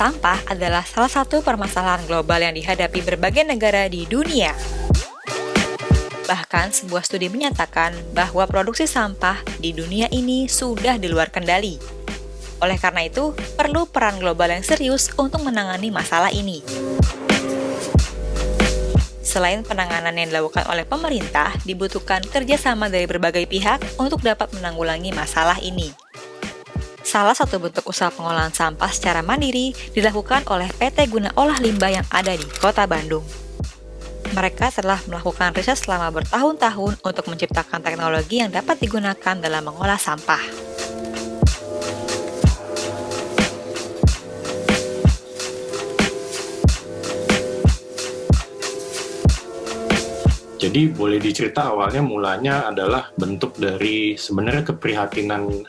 sampah adalah salah satu permasalahan global yang dihadapi berbagai negara di dunia. Bahkan, sebuah studi menyatakan bahwa produksi sampah di dunia ini sudah di luar kendali. Oleh karena itu, perlu peran global yang serius untuk menangani masalah ini. Selain penanganan yang dilakukan oleh pemerintah, dibutuhkan kerjasama dari berbagai pihak untuk dapat menanggulangi masalah ini. Salah satu bentuk usaha pengolahan sampah secara mandiri dilakukan oleh PT Guna Olah Limbah yang ada di Kota Bandung. Mereka telah melakukan riset selama bertahun-tahun untuk menciptakan teknologi yang dapat digunakan dalam mengolah sampah. Jadi boleh dicerita awalnya mulanya adalah bentuk dari sebenarnya keprihatinan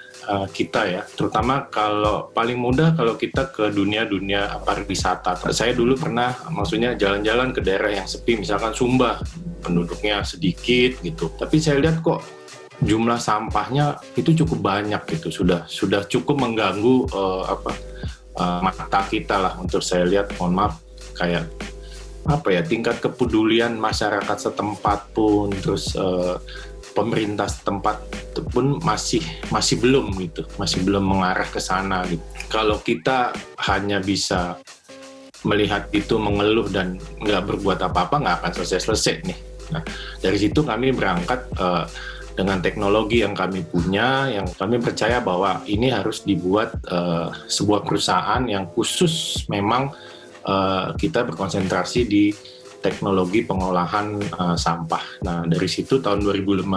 kita ya, terutama kalau paling mudah kalau kita ke dunia pariwisata. Saya dulu pernah, maksudnya jalan-jalan ke daerah yang sepi, misalkan Sumba, penduduknya sedikit gitu. Tapi saya lihat kok jumlah sampahnya itu cukup banyak gitu, sudah cukup mengganggu mata kita lah untuk saya lihat. Mohon maaf, kayak tingkat kepedulian masyarakat setempat pun, terus pemerintah setempat pun masih belum gitu, masih belum mengarah ke sana gitu. Kalau kita hanya bisa melihat itu, mengeluh dan nggak berbuat apa-apa, nggak akan selesai nih. Nah, dari situ kami berangkat dengan teknologi yang kami punya, yang kami percaya bahwa ini harus dibuat sebuah perusahaan yang khusus memang kita berkonsentrasi di teknologi pengolahan sampah. Nah, dari situ tahun 2015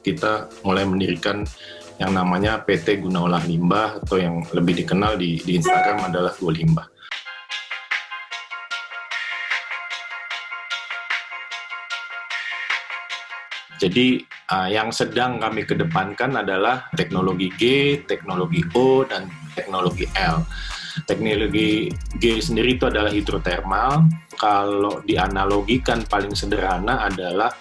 kita mulai mendirikan yang namanya PT Guna Olah Limbah, atau yang lebih dikenal di Instagram adalah Go Limbah. Jadi yang sedang kami kedepankan adalah teknologi G, teknologi O, dan teknologi L. Teknologi G sendiri itu adalah hidrotermal. Kalau dianalogikan paling sederhana adalah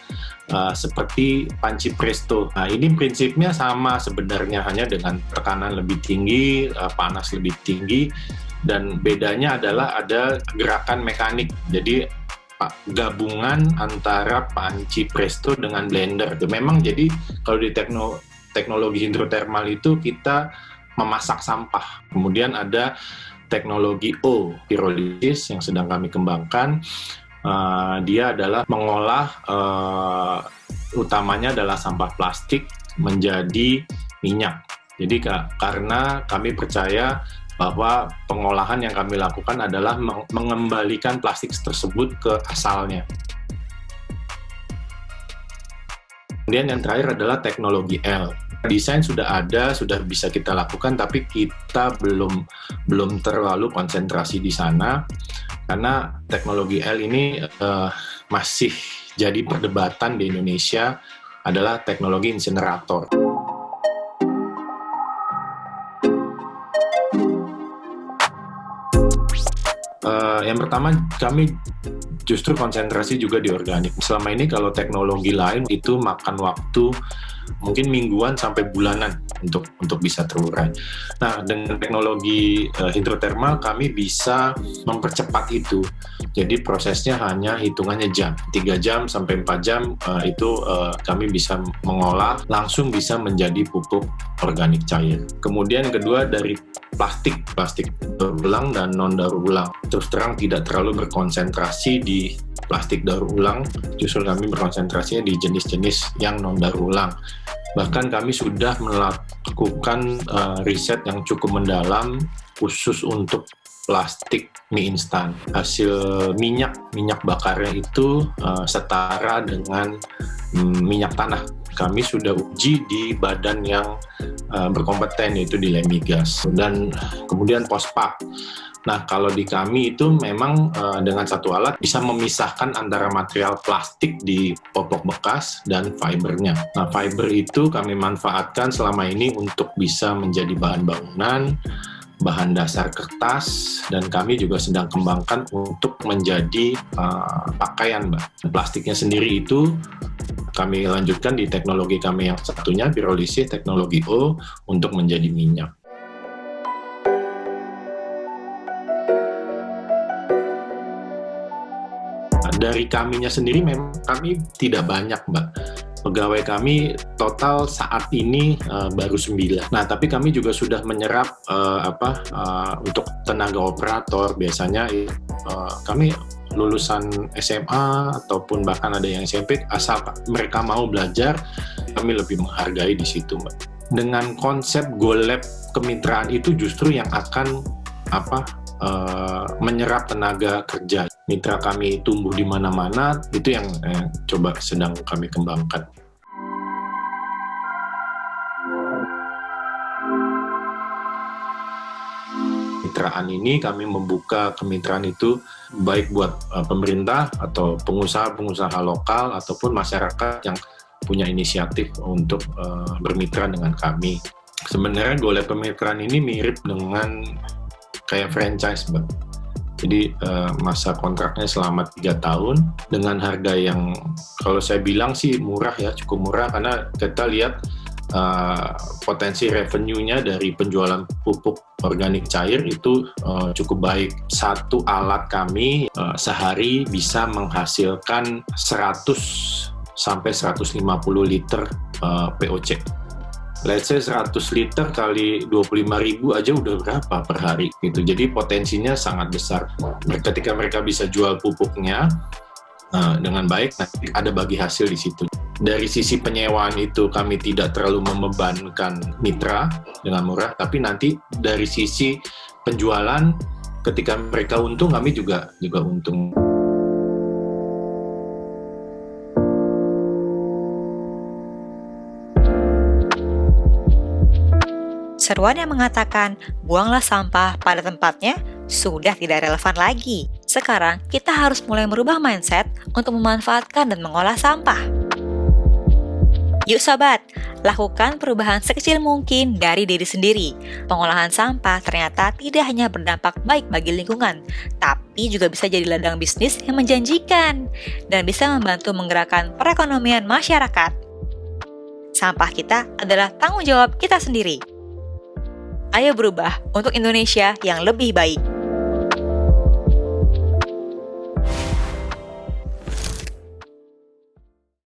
seperti panci presto. Nah, ini prinsipnya sama sebenarnya, hanya dengan tekanan lebih tinggi, panas lebih tinggi, dan bedanya adalah ada gerakan mekanik. Jadi gabungan antara panci presto dengan blender. Memang jadi kalau di teknologi hidrotermal itu kita memasak sampah. Kemudian ada teknologi O, pirolisis, yang sedang kami kembangkan. Dia adalah mengolah utamanya adalah sampah plastik menjadi minyak. Jadi karena kami percaya bahwa pengolahan yang kami lakukan adalah mengembalikan plastik tersebut ke asalnya. Kemudian yang terakhir adalah teknologi L. Desain sudah ada, sudah bisa kita lakukan, tapi kita belum terlalu konsentrasi di sana, karena teknologi L ini masih jadi perdebatan di Indonesia, adalah teknologi insinerator. Yang pertama, kami justru konsentrasi juga di organik. Selama ini kalau teknologi lain itu makan waktu mungkin mingguan sampai bulanan untuk bisa terurai. Nah, dengan teknologi hidrotermal kami bisa mempercepat itu. Jadi prosesnya hanya hitungannya jam, 3 jam sampai 4 jam itu kami bisa mengolah, langsung bisa menjadi pupuk organik cair. Kemudian kedua, dari plastik daur ulang dan non daur ulang. Terus terang tidak terlalu berkonsentrasi di plastik daur ulang, justru kami berkonsentrasinya di jenis-jenis yang non daur ulang. Bahkan kami sudah melakukan riset yang cukup mendalam khusus untuk plastik mie instan. Hasil minyak bakarnya itu setara dengan minyak tanah. Kami sudah uji di badan yang berkompeten, yaitu di Lemigas, dan kemudian Pospak. Nah, kalau di kami itu memang dengan satu alat bisa memisahkan antara material plastik di popok bekas dan fibernya. Nah, fiber itu kami manfaatkan selama ini untuk bisa menjadi bahan bangunan, bahan dasar kertas, dan kami juga sedang kembangkan untuk menjadi pakaian, Mbak. Plastiknya sendiri itu kami lanjutkan di teknologi kami yang satunya, pirolisis teknologi O, untuk menjadi minyak. Dari kaminya sendiri memang kami tidak banyak, Mbak. Pegawai kami total saat ini baru 9. Nah, tapi kami juga sudah menyerap untuk tenaga operator. Biasanya kami lulusan SMA ataupun bahkan ada yang SMP, asal mereka mau belajar, kami lebih menghargai di situ, Mbak. Dengan konsep GoLab kemitraan itu justru yang akan menyerap tenaga kerja. Mitra kami tumbuh di mana-mana, itu yang coba sedang kami kembangkan. Kemitraan ini kami membuka kemitraan itu baik buat pemerintah atau pengusaha-pengusaha lokal ataupun masyarakat yang punya inisiatif untuk bermitra dengan kami. Sebenarnya GoLab kemitraan ini mirip dengan kayak franchise, Mbak. Jadi masa kontraknya selama 3 tahun dengan harga yang kalau saya bilang sih murah ya, cukup murah karena kita lihat potensi revenue-nya dari penjualan pupuk organik cair itu cukup baik. Satu alat kami sehari bisa menghasilkan 100 sampai 150 liter POC. Let's say 100 liter kali 25.000 aja udah berapa per hari gitu. Jadi potensinya sangat besar. Ketika mereka bisa jual pupuknya dengan baik, nanti ada bagi hasil di situ. Dari sisi penyewaan itu kami tidak terlalu membebankan mitra dengan murah, tapi nanti dari sisi penjualan ketika mereka untung, kami juga untung. Seruan yang mengatakan, buanglah sampah pada tempatnya, sudah tidak relevan lagi. Sekarang, kita harus mulai merubah mindset untuk memanfaatkan dan mengolah sampah. Yuk sobat, lakukan perubahan sekecil mungkin dari diri sendiri. Pengolahan sampah ternyata tidak hanya berdampak baik bagi lingkungan, tapi juga bisa jadi ladang bisnis yang menjanjikan dan bisa membantu menggerakkan perekonomian masyarakat. Sampah kita adalah tanggung jawab kita sendiri. Ayo berubah untuk Indonesia yang lebih baik.